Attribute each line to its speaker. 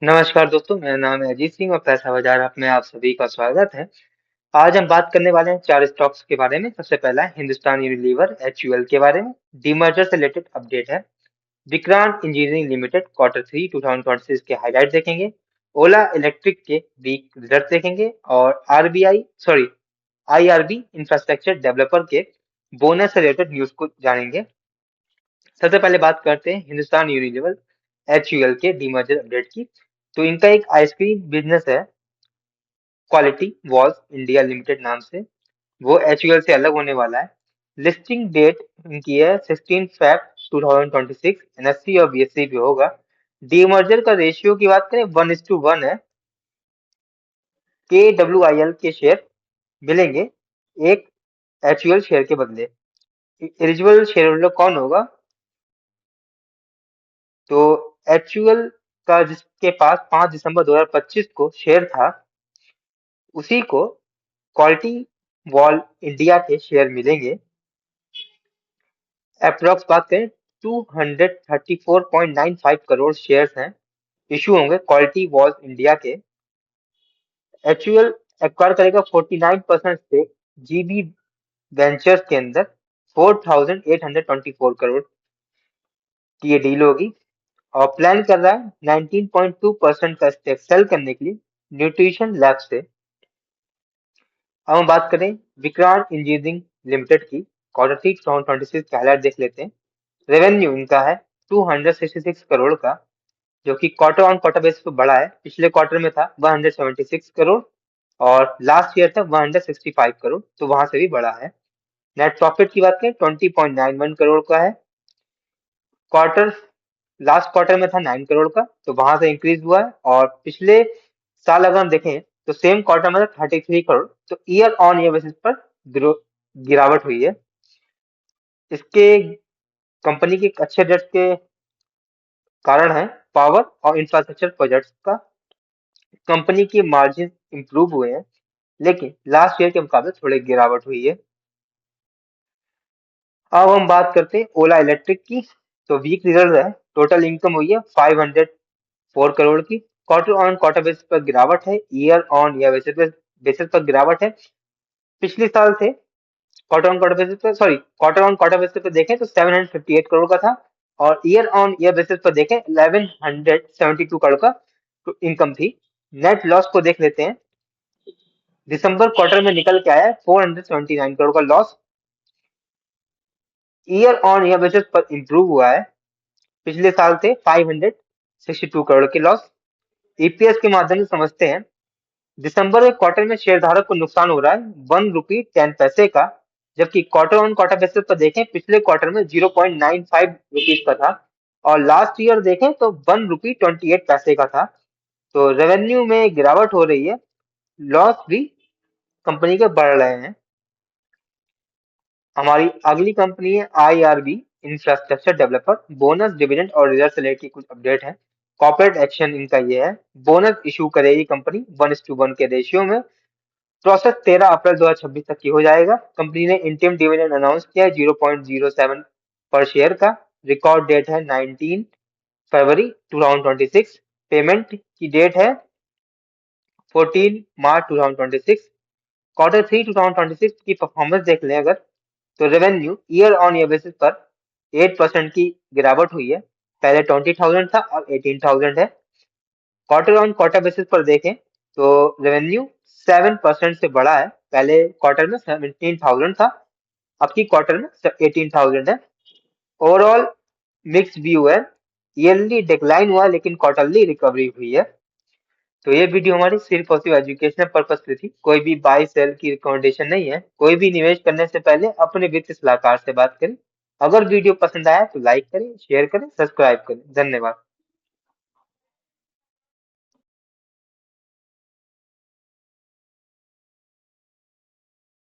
Speaker 1: नमस्कार दोस्तों, मेरा नाम है अजीत सिंह और पैसा बाजार ऐप में आप सभी का स्वागत है। आज हम बात करने वाले हैं चार स्टॉक्स के बारे में। सबसे पहला है हिंदुस्तान यूनिलीवर HUL के बारे में। डीमर्जर से रिलेटेड अपडेट है। विक्रांत इंजीनियरिंग लिमिटेड Q3 2026 के हाईलाइट देखेंगे। ओला इलेक्ट्रिक के वीक रिजल्ट देखेंगे और IRB इंफ्रास्ट्रक्चर डेवलपर के बोनस से रिलेटेड न्यूज को जानेंगे। सबसे पहले बात करते हैं हिंदुस्तान यूनिलीवर HUL के डीमर्जर अपडेट की। तो इनका एक आइसक्रीम बिजनेस है, क्वालिटी वॉल्स इंडिया लिमिटेड नाम से। वो HUL से अलग होने वाला है। लिस्टिंग डेट इनकी है 16 Feb 2026। NSE और BSE पे होगा। डीमर्जर का रेशियो की बात करें 1:1 है। KWIL के शेयर मिलेंगे एक HUL शेयर के बदले। एलिजिबल शेयर होल्डर कौन होगा? तो HUL का जिसके पास 5 दिसंबर 2025 को शेयर था, उसी को क्वालिटी वॉल इंडिया के शेयर मिलेंगे। अप्रोक्स बात करें 234.95 करोड़ शेयर्स हैं, इशू होंगे क्वालिटी वॉल इंडिया के। HUL एक्वायर करेगा 49% स्टेक GB वेंचर्स के अंदर 4,824 करोड़ की ये डील होगी। और प्लान कर रहा है 19.2% का स्टेक सेल करने के लिए न्यूट्रिशन लैब से। अब हम बात करें विक्रांत इंजीनियरिंग लिमिटेड की। Q3 2026 का हाईलाइट देख लेते हैं। रेवेन्यू इनका है 266 करोड़ का, जो कि क्वार्टर ऑन क्वार्टर बेसिस पे बढ़ा है। पिछले क्वार्टर में था 176 करोड़ और लास्ट ईयर था 165 करोड़, तो वहां से भी बढ़ा है। नेट प्रॉफिट की बात करें 20.91 करोड़ का है। क्वार्टर लास्ट क्वार्टर में था 9 करोड़ का, तो वहां से इंक्रीज हुआ है। और पिछले साल अगर हम देखें तो सेम क्वार्टर में था 33 करोड़, तो ईयर ऑन ईयर बेसिस पर गिरावट हुई है। इसके कंपनी के अच्छे रिजल्ट के कारण है पावर और इंफ्रास्ट्रक्चर प्रोजेक्ट्स का। कंपनी की मार्जिन इंप्रूव हुए हैं, लेकिन लास्ट ईयर के मुकाबले थोड़ी गिरावट हुई है। अब हम बात करते हैं ओला इलेक्ट्रिक की। तो वीक रिजल्ट है। टोटल इनकम हुई है 504 करोड़ की। क्वार्टर ऑन क्वार्टर बेसिस पर गिरावट है, ईयर ऑन ईयर बेसिस पर गिरावट है। पिछले साल से क्वार्टर ऑन क्वार्टर बेसिस पे देखें तो 758 करोड़ का था और ईयर ऑन ईयर बेसिस पर देखें 1172 करोड़ का तो इनकम थी। नेट लॉस को देख लेते हैं। दिसंबर क्वार्टर में निकल के आया 479 करोड़ का loss. Year on year basis पर इंप्रूव हुआ है। पिछले साल थे 562 करोड़ के लॉस। EPS के माध्यम से समझते हैं। दिसंबर के क्वार्टर में शेयरधारक को नुकसान हो रहा है 1 रुपये 10 पैसे का, जबकि क्वार्टर ऑन क्वार्टर बेसिस पर देखें पिछले क्वार्टर में 0.95 रुपीज का था और लास्ट ईयर देखें तो 1 रुपये 28 पैसे का था। तो रेवेन्यू में गिरावट हो रही है, लॉस भी कंपनी के बढ़ रहे हैं। हमारी अगली कंपनी है IRB infrastructure developer. Bonus dividend और रिजल्ट से लेकर कुछ अपडेट है। कॉर्पोरेट एक्शन इनका ये है, बोनस इशू करेगी कंपनी 1:1 के रेशियो में। प्रोसेस 13 अप्रैल 2026 तक की हो जाएगा। कंपनी ने इंटीम डिविडेंड अनाउंस किया है 0.07 पर शेयर का। रिकॉर्ड डेट है 19 फरवरी 2026। पेमेंट की डेट है 14 मार्च 2026। Q3 2026 की परफॉर्मेंस देख लें अगर, तो revenue year on year basis पर 8% की गिरावट हुई है। पहले 20,000 था अब 18,000 है। क्वार्टर ऑन क्वार्टर बेसिस पर देखें तो रेवेन्यू 7% से बढ़ा है। पहले क्वार्टर में 17,000 था, अब की क्वार्टर में 18,000 है। ओवरऑल मिक्स व्यू है। ईयरली डिक्लाइन हुआ लेकिन क्वार्टरली रिकवरी हुई है। तो ये वीडियो हमारी सिर्फ और सिर्फ एजुकेशनल पर्पस की थी, कोई भी बाय सेल की रिकमेंडेशन नहीं है। कोई भी निवेश करने से पहले अपने वित्त सलाहकार से बात करें। अगर वीडियो पसंद आया तो लाइक करें, शेयर करें, सब्सक्राइब करें। धन्यवाद।